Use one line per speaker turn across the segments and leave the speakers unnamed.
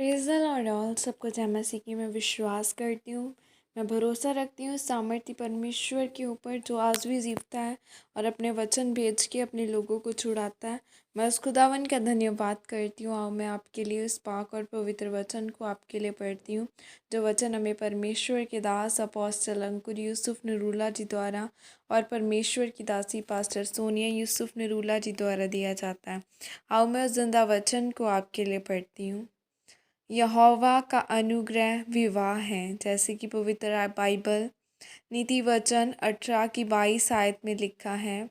Praise the Lord all. सबको जय मसीह की मैं विश्वास करती हूँ। मैं भरोसा रखती हूँ सामर्थी परमेश्वर के ऊपर जो आज भी जीवता है और अपने वचन भेज के अपने लोगों को छुड़ाता है। मैं उस खुदावन का धन्यवाद करती हूँ। और मैं आपके लिए उस पाक और पवित्र वचन को आपके लिए पढ़ती हूँ, जो वचन हमें परमेश्वर के दास अपोस्टल अंकुर यूसुफ नरूला जी द्वारा और परमेश्वर की दासी पास्टर सोनिया यूसुफ नरूला जी द्वारा दिया जाता है। आओ मैं उस जिंदा वचन को आपके लिए पढ़ती हूँ। यहोवा का अनुग्रह विवाह है, जैसे कि पवित्र बाइबल नीति वचन 18 की 22 आयत में लिखा है,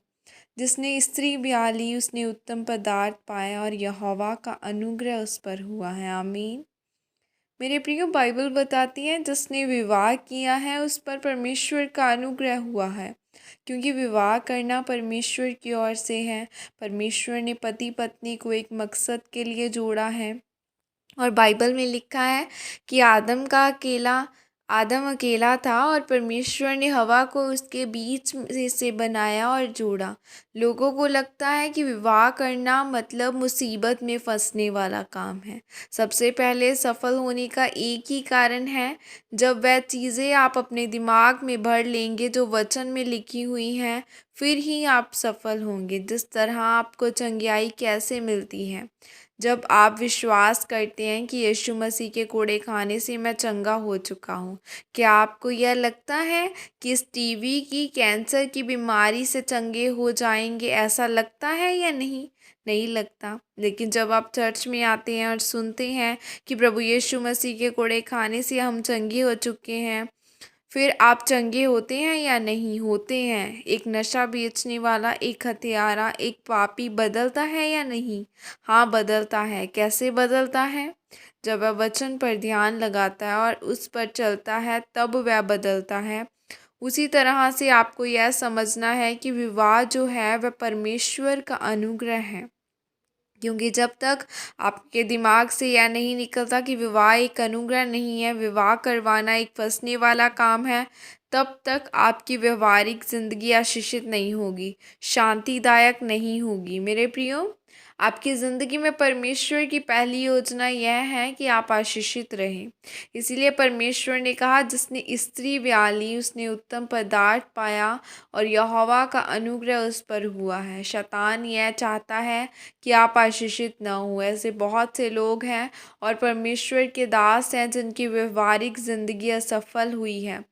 जिसने स्त्री ब्याह ली उसने उत्तम पदार्थ पाया और यहोवा का अनुग्रह उस पर हुआ है। आमीन। मेरे प्रियो, बाइबल बताती है जिसने विवाह किया है उस पर परमेश्वर का अनुग्रह हुआ है, क्योंकि विवाह करना परमेश्वर की ओर से है। परमेश्वर ने पति पत्नी को एक मकसद के लिए जोड़ा है। और बाइबल में लिखा है कि आदम अकेला था और परमेश्वर ने हवा को उसके बीच से बनाया और जोड़ा। लोगों को लगता है कि विवाह करना मतलब मुसीबत में फंसने वाला काम है। सबसे पहले सफल होने का एक ही कारण है, जब वह चीज़ें आप अपने दिमाग में भर लेंगे जो वचन में लिखी हुई हैं, फिर ही आप सफल होंगे। जिस तरह आपको चंगियाई कैसे मिलती है, जब आप विश्वास करते हैं कि यीशु मसीह के कोड़े खाने से मैं चंगा हो चुका हूँ। क्या आपको यह लगता है कि इस टीबी की कैंसर की बीमारी से चंगे हो जाएंगे? ऐसा लगता है या नहीं? नहीं लगता। लेकिन जब आप चर्च में आते हैं और सुनते हैं कि प्रभु यीशु मसीह के कोड़े खाने से हम चंगे हो चुके हैं, फिर आप चंगे होते हैं या नहीं होते हैं? एक नशा बेचने वाला, एक हत्यारा, एक पापी बदलता है या नहीं? हाँ, बदलता है। कैसे बदलता है? जब वह वचन पर ध्यान लगाता है और उस पर चलता है, तब वह बदलता है। उसी तरह से आपको यह समझना है कि विवाह जो है वह परमेश्वर का अनुग्रह है, क्योंकि जब तक आपके दिमाग से यह नहीं निकलता कि विवाह एक अनुग्रह नहीं है, विवाह करवाना एक फंसने वाला काम है, तब तक आपकी व्यवहारिक ज़िंदगी आशीषित नहीं होगी, शांतिदायक नहीं होगी। मेरे प्रियो, आपकी ज़िंदगी में परमेश्वर की पहली योजना यह है कि आप आशीषित रहें। इसीलिए परमेश्वर ने कहा, जिसने स्त्री ब्याह ली उसने उत्तम पदार्थ पाया और यहोवा का अनुग्रह उस पर हुआ है। शैतान यह चाहता है कि आप आशीषित न हो। ऐसे बहुत से लोग हैं और परमेश्वर के दास हैं जिनकी व्यवहारिक ज़िंदगी असफल हुई है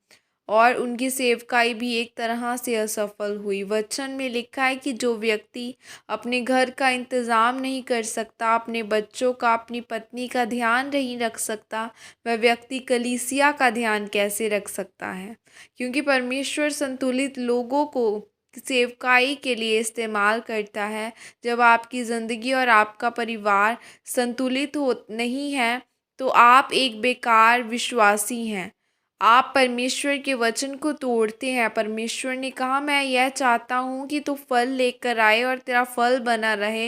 और उनकी सेवकाई भी एक तरह से असफल हुई। वचन में लिखा है कि जो व्यक्ति अपने घर का इंतज़ाम नहीं कर सकता, अपने बच्चों का, अपनी पत्नी का ध्यान नहीं रख सकता, वह व्यक्ति कलीसिया का ध्यान कैसे रख सकता है? क्योंकि परमेश्वर संतुलित लोगों को सेवकाई के लिए इस्तेमाल करता है। जब आपकी ज़िंदगी और आपका परिवार संतुलित हो नहीं है, तो आप एक बेकार विश्वासी हैं। आप परमेश्वर के वचन को तोड़ते हैं। परमेश्वर ने कहा, मैं यह चाहता हूँ कि तू फल लेकर आए और तेरा फल बना रहे।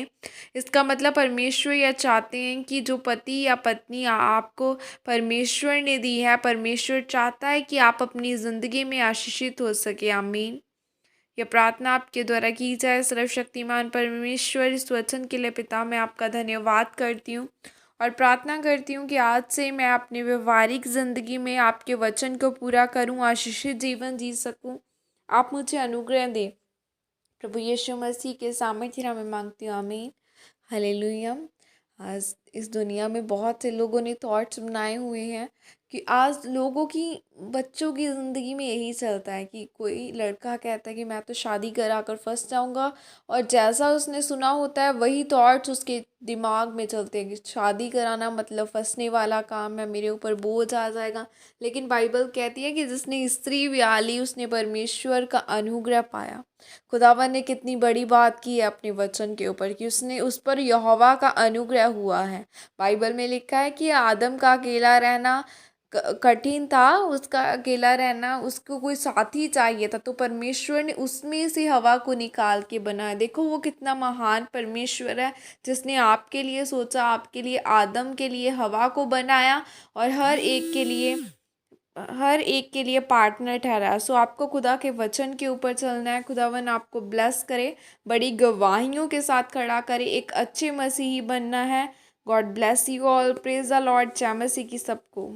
इसका मतलब परमेश्वर यह चाहते हैं कि जो पति या पत्नी आपको परमेश्वर ने दी है, परमेश्वर चाहता है कि आप अपनी ज़िंदगी में आशीषित हो सके। आमीन। यह प्रार्थना आपके द्वारा की जाए। सर्वशक्तिमान परमेश्वर, इस वचन के लिए पिता मैं आपका धन्यवाद करती हूँ और प्रार्थना करती हूँ कि आज से मैं अपने व्यवहारिक ज़िंदगी में आपके वचन को पूरा करूँ, आशीषित जीवन जी सकूँ। आप मुझे अनुग्रह दें। प्रभु यीशु मसीह के सामर्थ्य नाम में मांगती हूँ। आमीन। हालेलुया। आज इस दुनिया में बहुत से लोगों ने थॉट्स बनाए हुए हैं कि आज लोगों की, बच्चों की ज़िंदगी में यही चलता है कि कोई लड़का कहता है कि मैं तो शादी करा कर फंस जाऊंगा, और जैसा उसने सुना होता है वही थॉट्स उसके दिमाग में चलते हैं कि शादी कराना मतलब फंसने वाला काम है, मेरे ऊपर बोझ आ जाएगा। लेकिन बाइबल कहती है कि जिसने स्त्री ब्याह ली उसने परमेश्वर का अनुग्रह पाया। खुदावन ने कितनी बड़ी बात की है अपने वचन के ऊपर कि उसने उस पर यहोवा का अनुग्रह हुआ है। बाइबल में लिखा है कि आदम का अकेला रहना कठिन था, उसका अकेला रहना, उसको कोई साथी चाहिए था, तो परमेश्वर ने उसमें से हवा को निकाल के बनाया। देखो वो कितना महान परमेश्वर है, जिसने आपके लिए सोचा, आपके लिए आदम के लिए हवा को बनाया और हर एक के लिए पार्टनर ठहरा। सो आपको खुदा के वचन के ऊपर चलना है। खुदावन आपको ब्लेस करे, बड़ी गवाहियों के साथ खड़ा करे, एक अच्छे मसीही बनना है God bless you all, praise the Lord, जय मसीह की सबको।